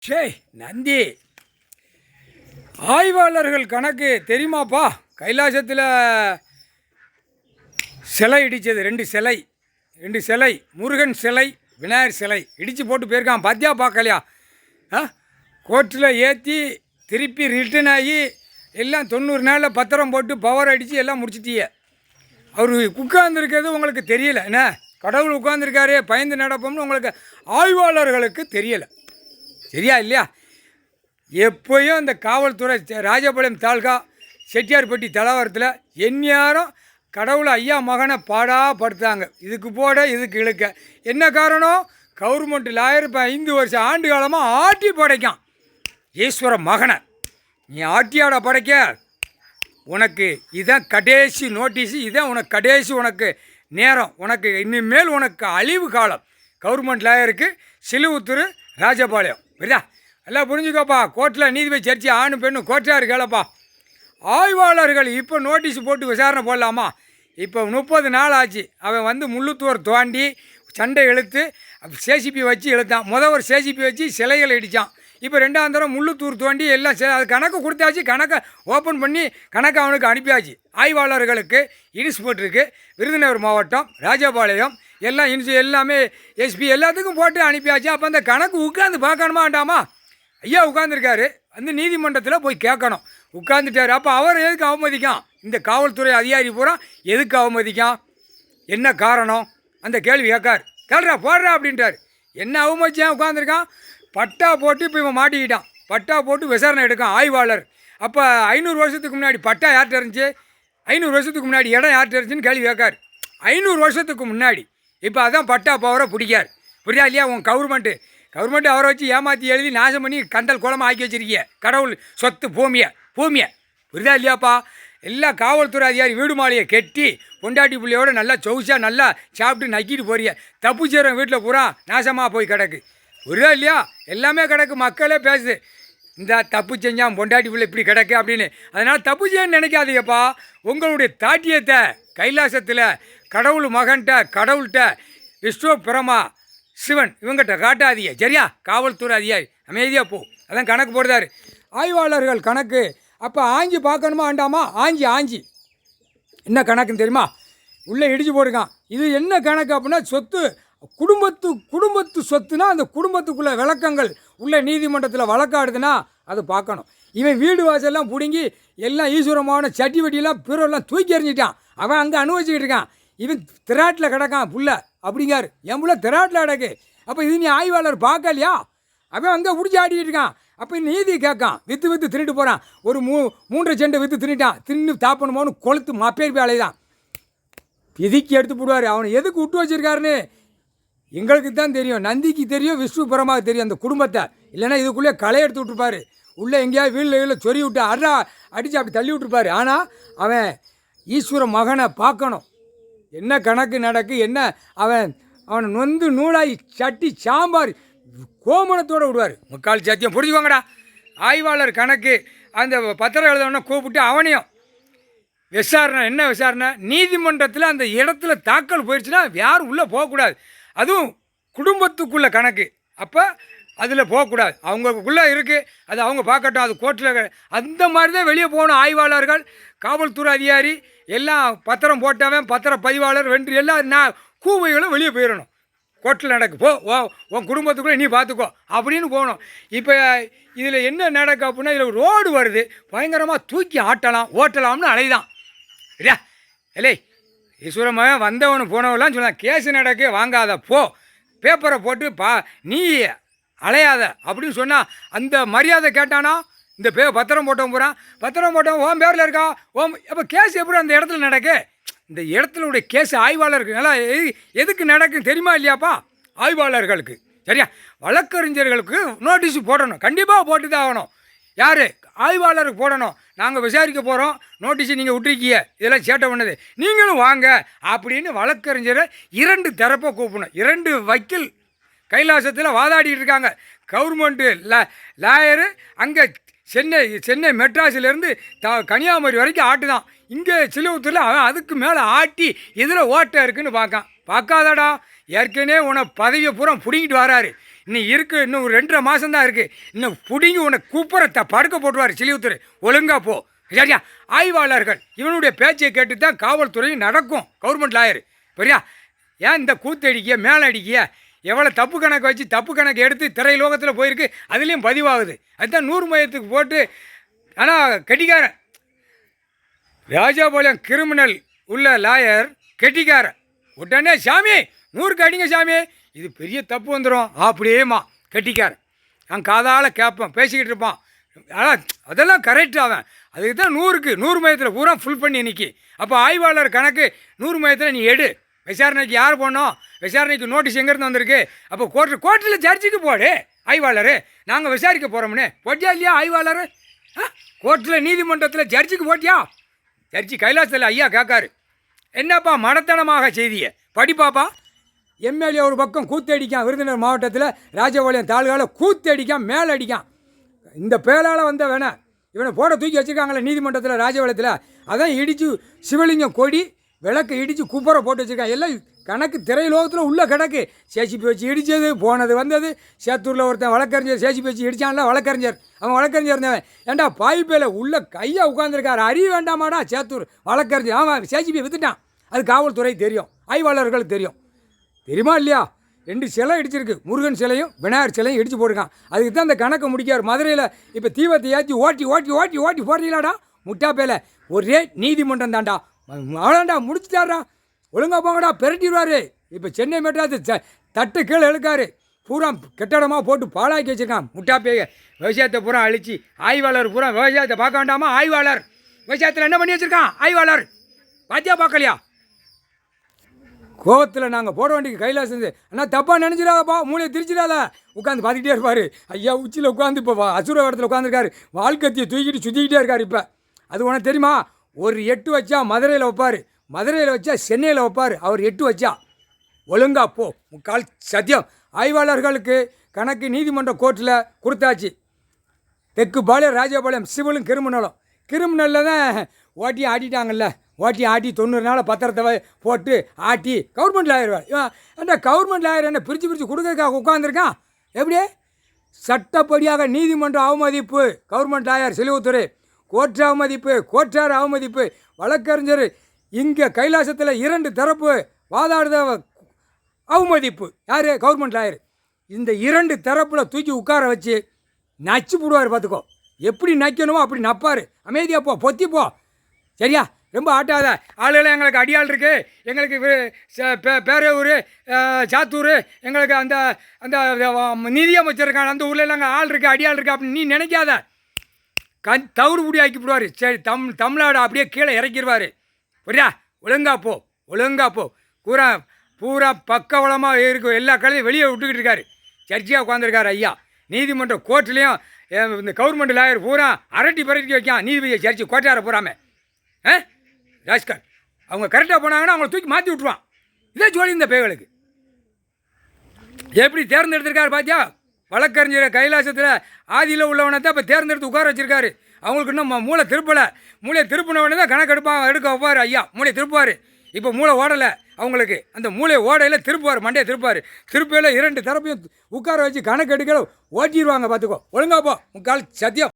ஷே நந்தி, ஆய்வாளர்கள் கணக்கு தெரியுமாப்பா? கைலாசத்தில் சிலை இடித்தது, ரெண்டு சிலை, முருகன் சிலை, விநாயகர் சிலை இடித்து போட்டு போயிருக்கான். பார்த்தியா பார்க்கலையா? கோர்ட்டில் ஏற்றி திருப்பி ரிட்டர்ன் ஆகி எல்லாம் 90 நாளில் பத்திரம் போட்டு பவர் அடித்து எல்லாம் முடிச்சிட்டிய. அவர் உட்கார்ந்துருக்கிறது உங்களுக்கு தெரியலை. என்ன கடவுள் உட்கார்ந்துருக்காரே பயந்து நடப்போம்னு உங்களுக்கு ஆய்வாளர்களுக்கு தெரியலை. சரியா இல்லையா? எப்போயும் இந்த காவல்துறை ராஜபாளையம் தாலுகா செட்டியார்பட்டி தலவாரத்தில் எந்நேரம் கடவுளை ஐயா மகனை பாடாப்படுத்தாங்க. இதுக்கு போட இதுக்கு இழுக்க. என்ன காரணம்? கவர்மெண்ட் லாயர் இப்போ 5 வருஷம் ஆண்டு காலமாக ஆட்டி படைக்கான் ஈஸ்வர மகனை. நீ ஆட்டியாட படைக்க உனக்கு இதான் கடைசி நோட்டீஸு, இதான் உனக்கு கடைசி உனக்கு நேரம். உனக்கு இனிமேல் உனக்கு அழிவு காலம். கவர்மெண்ட் லாயருக்கு சிலுவுத்துரு ராஜபாளையம். புரியுதா? எல்லாம் புரிஞ்சுக்கோப்பா. கோர்ட்டில் நீதிபதி சர்ச்சை ஆணு பெண்ணு கோர்ட்டாக இருக்கலப்பா. ஆய்வாளர்கள் இப்போ நோட்டீஸ் போட்டு விசாரணை போடலாமா? இப்போ 30 நாள் ஆச்சு. அவன் வந்து முள்ளுத்தூர் தோண்டி சண்டை இழுத்து சேசிபி வச்சு இழுத்தான். ஒரு சேசிபி வச்சு சிலைகளை இடித்தான். இப்போ 2ஆம் தரம் முள்ளுத்தூர் தோண்டி எல்லாம் அது கணக்கு கொடுத்தாச்சு. கணக்கை ஓப்பன் பண்ணி கணக்கை அவனுக்கு அனுப்பியாச்சு. ஆய்வாளர்களுக்கு இன்ஸ்பெக்டருக்கு விருதுநகர் மாவட்டம் ராஜபாளையம் எல்லாம் எல்லாமே எஸ்பி எல்லாத்துக்கும் போட்டு அனுப்பியாச்சு. அப்போ அந்த கணக்கு உட்காந்து பார்க்கணுமா வேண்டாமா? ஐயா உட்காந்துருக்காரு, அந்த நீதிமன்றத்தில் போய் கேட்கணும். உட்காந்துட்டார். அப்போ அவர் எதுக்கு அவமதிக்கான்? இந்த காவல்துறை அதிகாரி பூரா எதுக்கு அவமதிக்கான்? என்ன காரணம்? அந்த கேள்வி கேட்குறா போடுறா அப்படின்ட்டார். என்ன அவமதிச்சான்? உட்காந்துருக்கான். பட்டா போட்டு இப்போ இவன் மாட்டிக்கிட்டான். பட்டா போட்டு விசாரணை எடுக்கான் ஆய்வாளர். அப்போ 500 வருஷத்துக்கு முன்னாடி பட்டா யார்கிட்ட இருந்துச்சு? 500 வருஷத்துக்கு முன்னாடி இடம் யார்கிட்ட இருந்துச்சுன்னு கேள்வி கேட்கார். 500 வருஷத்துக்கு முன்னாடி. இப்போ அதான் பட்டா பவரை பிடிக்கார். புரியா இல்லையா? உன் கவர்மெண்ட்டு அவரை வச்சு ஏமாற்றி எழுதி நாசம் பண்ணி கந்தல் குளமாக ஆக்கி வச்சிருக்கீங்க. கடவுள் சொத்து பூமியை புரியுதா இல்லையாப்பா? எல்லா காவல்துறை அதிகாரி வீடு மாலையை கெட்டி பொண்டாட்டி பிள்ளையோட நல்லா சொகுசாக நல்லா சாப்பிட்டு நக்கிட்டு போறிய. தப்பு செய்கிற வீட்டில் பூரா நாசமாக போய் கிடக்கு. புரியுதா இல்லையா? எல்லாமே கிடக்கு. மக்களே பேசுது, இந்த தப்பு செஞ்சான் பொண்டாட்டி பிள்ளை இப்படி கிடக்கு அப்படின்னு. அதனால் தப்பு செய்யன்னு நினைக்காதீங்கப்பா. உங்களுடைய தாட்டியத்தை கைலாசத்தில் கடவுள் மகன்கிட்ட கடவுள்கிட்ட விஷ்ணு பிரமா சிவன் இவங்கிட்ட காட்டாதீங்க. சரியா? காவல்துறை அதிகாரி அமைதியாக போ. அதான் கணக்கு போடுறாரு ஆய்வாளர்கள் கணக்கு. அப்போ ஆஞ்சி பார்க்கணுமா வேண்டாமா? ஆஞ்சி என்ன கணக்குன்னு தெரியுமா? உள்ளே இடிச்சு போட்டுருக்கான். இது என்ன கணக்கு அப்படின்னா சொத்து குடும்பத்து சொத்துனா அந்த குடும்பத்துக்குள்ள விளக்கங்கள் உள்ள நீதிமன்றத்தில் வழக்காடுதுன்னா அது பார்க்கணும். இவன் வீடு வாசல்லாம் பிடுங்கி எல்லாம் ஈஸ்வரமான சட்டி வட்டியெல்லாம் பிறெல்லாம் தூக்கி எறிஞ்சிட்டான். அவன் அங்கே அனுபவிச்சுக்கிட்டு இருக்கான். இவன் திராட்டில் கிடக்கான் புள்ள அப்படிங்காரு. என் புள்ள திராட்டில் கிடக்கு. அப்போ இது நீ ஆய்வாளர் பார்க்கலையா? அவன் அங்கே பிடிச்சி ஆடிக்கிட்டு இருக்கான். அப்போ நீதி கேட்கான். விற்று தின்னுட்டு போகிறான். ஒரு 3 சென்ட் விற்று தின்னு தாப்பணுமோன்னு கொளுத்து மப்பேர் வேலைதான் பிதிக்கி எடுத்து போடுவார். அவனை எதுக்கு விட்டு வச்சிருக்காருன்னு எங்களுக்கு தான் தெரியும், நந்திக்கு தெரியும், விஷ்ணு புறமாக தெரியும் அந்த குடும்பத்தை. இல்லைன்னா இதுக்குள்ளே களை எடுத்து விட்டுருப்பாரு. உள்ளே எங்கேயாவது வீட்டில் சொறி விட்டு அடித்து அப்படி தள்ளி விட்டுருப்பாரு. ஆனால் அவன் ஈஸ்வர மகனை பார்க்கணும். என்ன கணக்கு நடக்கு என்ன? அவனை நொந்து நூலாகி சட்டி சாம்பார் கோமணத்தோடு விடுவார். முக்கால் சத்தியம் புரிஞ்சுக்கோங்கடா. ஆய்வாளர் கணக்கு அந்த பத்திரம் எழுதணும்னா கூப்பிட்டு அவனையும் விசாரணை. என்ன விசாரணை? நீதிமன்றத்தில் அந்த இடத்துல தாக்கல் போயிடுச்சுன்னா யாரும் உள்ளே போகக்கூடாது. அதுவும் குடும்பத்துக்குள்ள கணக்கு. அப்போ அதில் போகக்கூடாது. அவங்களுக்குள்ளே இருக்குது, அது அவங்க பார்க்கட்டும். அது கோர்ட்டில் அந்த மாதிரி தான் வெளியே போகணும். ஆய்வாளர்கள் காவல்துறை அதிகாரி எல்லாம் பத்திரம் போட்டவன் பத்திர பதிவாளர் வென்று எல்லாம் கூவைகளும் வெளியே போயிடணும். கோர்ட்டில் நடக்கு போ, உன் குடும்பத்துக்குள்ளே நீ பார்த்துக்கோ அப்படின்னு போகணும். இப்போ இதில் என்ன நடக்கு அப்படின்னா, இதில் ரோடு வருது, பயங்கரமாக தூக்கி ஓட்டலாம்னு அலைதான். இல்லையா? இல்லை ஈஸ்வரமாக வந்தவனு போனவெல்லாம் சொன்னான், கேஸு நடக்கு வாங்காத போ, பேப்பரை போட்டு நீ அலையாத அப்படின்னு சொன்னால் அந்த மரியாதை கேட்டானா? இந்த பத்திரம் போட்டவன் போகிறான், பத்திரம் போட்டவன் ஓம் பேரில் இருக்கா அப்போ கேஸ் எப்படி அந்த இடத்துல நடக்கு? இந்த இடத்துல உடைய கேஸ் ஆய்வாளருக்கு நல்லா எதுக்கு நடக்குன்னு தெரியுமா இல்லையாப்பா? ஆய்வாளர்களுக்கு. சரியா? வழக்கறிஞர்களுக்கு நோட்டீஸ் போடணும், கண்டிப்பாக போட்டு தான் ஆகணும். யார்? ஆய்வாளருக்கு போடணும். நாங்கள் விசாரிக்க போகிறோம், நோட்டீஸை நீங்கள் விட்டுருக்கீங்க, இதெல்லாம் சேட்டை பண்ணது, நீங்களும் வாங்க அப்படின்னு வழக்கறிஞரை 2 தரப்பை கூப்பிடணும். 2 வக்கீல் கைலாசத்தில் வாதாடிட்டு இருக்காங்க. கவர்மெண்ட்டு லாயரு அங்கே சென்னை மெட்ராஸிலேருந்து கன்னியாகுமரி வரைக்கும் ஆட்டுதான். இங்கே சிலுவத்தில் அவன் அதுக்கு மேலே ஆட்டி இதில் ஓட்டை இருக்குன்னு பார்க்காதாடா. ஏற்கனவே உன பதவியை பூரா பிடிங்கிட்டு வராரு. இன்னும் இருக்குது, இன்னும் ஒரு 2.5 மாதம் தான் இருக்குது. இன்னும் பிடிங்கி உன்னை கூப்பிட்ற படுக்க போட்டுவார் சிலிவுத்துறை. ஒழுங்காக போ. சரியா? ஆய்வாளர்கள் இவனுடைய பேச்சை கேட்டு தான் காவல்துறையும் நடக்கும். கவர்மெண்ட் லாயர் சரியா? ஏன் இந்த கூத்தடிக்கிய மேலே அடிக்கிய எவ்வளோ தப்பு கணக்கு வச்சு தப்பு கணக்கு எடுத்து திரைலோகத்தில் போயிருக்கு, அதுலேயும் பதிவாகுது. அதுதான் 100 மையத்துக்கு போட்டு. ஆனால் கெட்டிக்காரன் ராஜபாளையம் கிரிமினல் உள்ள லாயர் கெட்டிக்காரன் உடனே சாமி 100க்கு அடிங்க சாமி, இது பெரிய தப்பு வந்துடும் அப்படியேம்மா கெட்டிக்காரன். நான் காதால் கேட்பேன், பேசிக்கிட்டு இருப்பான். ஆனால் அதெல்லாம் கரெக்டாக அவன் அதுக்கு தான் 100 மையத்தில் பூரா ஃபுல் பண்ணி நிற்கி. அப்போ ஆய்வாளர் கணக்கு 100 மையத்தில் நீ எடு. விசாரணைக்கு யார் போனோம், விசாரணைக்கு நோட்டீஸ் எங்கேருந்து வந்திருக்கு, அப்போ கோர்ட்டில் ஜட்ஜுக்கு போடு. ஆய்வாளர் நாங்கள் விசாரிக்க போகிறோம்னு போட்டியா இல்லையா? ஆய்வாளர் கோர்ட்டில் நீதிமன்றத்தில் ஜட்ஜுக்கு போட்டியா? ஜட்ஜி கைலாசத்தில் ஐயா கேட்காரு, என்னப்பா மடத்தனமாக செய்தியை படிப்பாப்பா. எம்எல்ஏ ஒரு பக்கம் கூத்தடிக்கான், விருதுநகர் மாவட்டத்தில் ராஜபாளையம் தாலுகாவில் கூத்தடிக்கான், மேலே அடிக்கான். இந்த பேரால் வந்த வேணா இவனை போட தூக்கி வச்சுருக்காங்களே நீதிமன்றத்தில் ராஜபாளையத்தில், அதான் இடித்து சிவலிங்கம் கொடி விளக்கு இடித்து குப்பரை போட்டு வச்சுருக்கான். எல்லாம் கணக்கு திரையுலோகத்தில் உள்ள கணக்கு. சேசிப்பி வச்சு இடித்தது போனது வந்தது. சேத்தூரில் ஒருத்தன் வழக்கறிஞர் சேசிப்பி வச்சு இடித்தான்ல வழக்கறிஞர், அவன் வழக்கறிஞர் இருந்தவன். ஏன்டா பாய்ப்பையில் உள்ள கையாக உட்காந்துருக்காரு, அறிய வேண்டாமாடா சேத்தூர் வழக்கறிஞர். அவன் சேசிப்பி வித்துட்டான். அது காவல்துறை தெரியும், ஆய்வாளர்களுக்கு தெரியும். தெரியுமா இல்லையா? 2 சிலை இடிச்சிருக்கு, முருகன் சிலையும் விநாயகர் சிலையும் இடித்து போட்டிருக்கான். அதுக்கு தான் அந்த கணக்கை முடிக்கார். மதுரையில் இப்போ தீவத்தை ஏற்றி ஓட்டி ஓட்டி ஓட்டி ஓட்டி போடுறீங்களாடா முட்டா பேல. ஒரே நீதிமன்றம் தான்டா, அவ்வளோண்டா முடிச்சுட்டாரா, ஒழுங்காக போங்கடா பெரட்டிடுவார். இப்போ சென்னை மெட்ராஸ் தட்டு கீழே இழுக்காரு, பூரா கெட்டடமாக போட்டு பாழாக்கி வச்சுருக்கான். முட்டா பேய விவசாயத்தை பூரா அழிச்சு ஆய்வாளர் பூரா விவசாயத்தை பார்க்க வேண்டாமா? ஆய்வாளர் விவசாயத்தில் என்ன பண்ணி வச்சுருக்கான் ஆய்வாளர்? பாத்தியா பார்க்கலையா? கோவத்தில் நாங்கள் போட வேண்டிய கைலாசம். ஆனால் தப்பாக நினச்சிடாதப்பா, மூளையை திரிச்சிடாத. உட்காந்து பார்த்துக்கிட்டே இருப்பார். ஐயா உச்சியில் உட்காந்து இப்போ அசுர இடத்துல உட்காந்துருக்காரு, வாழ்க்கத்தியை தூக்கிட்டு சுற்றிக்கிட்டே இருக்கார். இப்போ அது உனக்கு தெரியுமா? ஒரு 8 வச்சா மதுரையில் வைப்பார், மதுரையில் வச்சா சென்னையில் வைப்பார். அவர் 8 வச்சா ஒழுங்கா போ. முக்கால் சத்தியம். ஆய்வாளர்களுக்கு கணக்கு நீதிமன்ற கோர்ட்டில் கொடுத்தாச்சு. தெற்கு பாளையம் ராஜபாளையம் சிவிலும் கிரிமினலில் தான் ஓட்டி ஆட்டிட்டாங்கல்ல. ஓட்டி ஆட்டி 90 நாள் பத்திரத்தை போட்டு ஆட்டி கவர்மெண்ட் லாயர். அந்த கவர்மெண்ட் லாயர் என்ன பிரித்து கொடுக்கறதுக்காக உட்காந்துருக்கான். எப்படி? சட்டப்படியாக நீதிமன்ற அவமதிப்பு, கவர்மெண்ட் லாயர் சிலுவுத்துறை, கோர்ட் அவமதிப்பு, கோர்ட்டார் அவமதிப்பு, வழக்கறிஞர் இங்கே கைலாசத்தில் 2 தரப்பு வாதாடுத அவமதிப்பு. யார்? Government lawyer. இந்த 2 தரப்பில் தூக்கி உட்கார வச்சு நச்சு போடுவார். பார்த்துக்கோ, எப்படி நக்கணுமோ அப்படி நப்பார். அமைதியாக போ, பொத்தி போ. சரியா? ரொம்ப ஆட்டாத. ஆளுகளை எங்களுக்கு அடியாள் இருக்குது, எங்களுக்கு பேரூர் சாத்தூர், எங்களுக்கு அந்த அந்த நிதியமைச்சர் இருக்காங்க, அந்த ஊரில் எல்லாம் ஆள் இருக்குது, அடியாள் இருக்குது அப்படின்னு நீ நினைக்காத. தவிடு புடி ஆக்கி விடுவார். சரி, தமிழ்நாடு அப்படியே கீழே இறக்கிடுவார். புரியா? ஒழுங்கா போ. பூரா பக்கவளமாக இருக்கும். எல்லா கலையும் வெளியே விட்டுக்கிட்டு இருக்காரு. சர்ச்சையாக உட்காந்துருக்காரு ஐயா. நீதிமன்ற கோர்ட்லேயும் இந்த கவர்மெண்ட் லாயர் பூரா அரட்டி வைக்கான் நீதிபதியை சர்ச்சை கோட்டார போகிறாம. ராஜ்கார் அவங்க கரெக்டாக போனாங்கன்னா அவங்கள தூக்கி மாற்றி விட்ருவான். இதே ஜோலி இந்த பேய்களுக்கு. எப்படி தேர்ந்தெடுத்திருக்காரு பாத்தியா? வழக்கறிஞர் கைலாசத்தில் ஆதியில் உள்ளவனை தான் இப்போ தேர்ந்தெடுத்து உட்கார வச்சுருக்காரு. அவங்களுக்கு இன்னும் மூளை திருப்பலை. மூளையை திருப்பினவனே தான் கணக்கு எடுக்க வைப்பார் ஐயா. மூளையை திருப்புவார். இப்போ மூளை ஓடலை அவங்களுக்கு. அந்த மூளை ஓடையில் திருப்புவார், மண்டையை திருப்பையில் 2 தரப்பையும் உட்கார வச்சு கணக்கு எடுக்க ஓட்டிடுவாங்க. பார்த்துக்கோ, ஒழுங்கா போ. முக்கால் சத்தியம்.